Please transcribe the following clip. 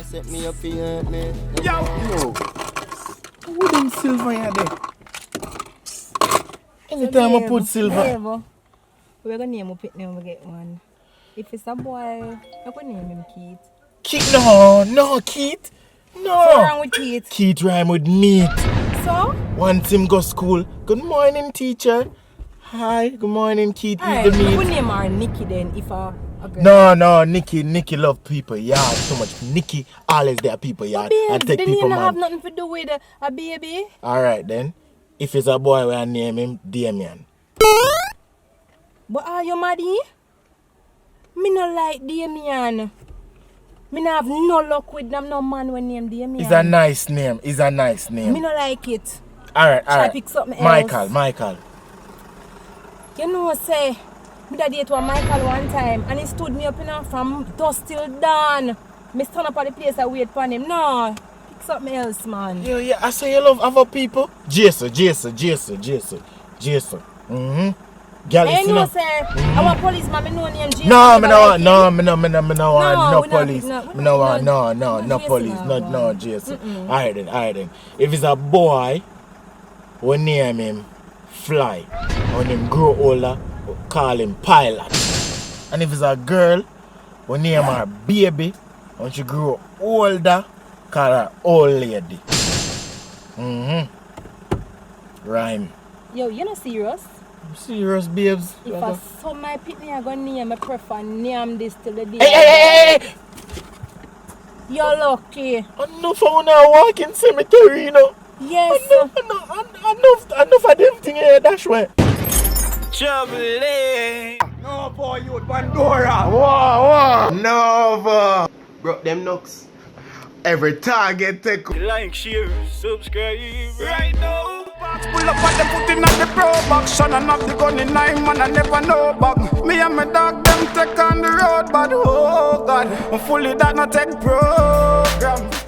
set me up here, man. Yo! Wooden silver here there. Anytime I put silver. We're gonna name up it now, we get one. If it's a boy, I'm gonna name him Keith. Keith, no, Keith. No. What's wrong with Keith? Keith rhyme with meat. So? Once him go school. Good morning, teacher. Hi, good morning, Keith. Alright, Eat the we meat. could name her Nikki then if a girl. No, Nikki love people yard too much. Nikki always there people yard and take the people name man. have nothing to do with a baby. Alright then. If it's a boy, we'll name him Damien. But are you mad? Me no like Damien. Me no have no luck with them, no man when name Damien. It's a nice name. Me no like it. Alright. Try pick something Michael. You know, say, me da date with Michael one time and he stood me up from dusk till dawn. Me stand up at the place and wait for him. No, pick something else, man. Yeah, I say you love other people. Jason. Girl, And you know, say, our policeman, me know name Jason. No, police. No, Jason. Alright then. If it's a boy, we name him Fly. When him grow older, we call him Pilot. And if it's a girl, we name her Baby. When she grow older, call her Old Lady. Rhyme. Yo, you not serious? Serious, babes. If I saw my pitney, I'm going to name, I prefer name this till the day. Hey! You're lucky. Enough of when I walk in cemetery, you know. Yes. Enough of them things here, that's why. Trouble. No boy, you Pandorah. Wow. Novoo. Broke them knocks. Every target take. Like, share, subscribe right now. Pull up at them put in at the pro box. Son and have the gun in 9 man I never know back. Me and my dog them take on the road, but oh God, I'm fully that not take program.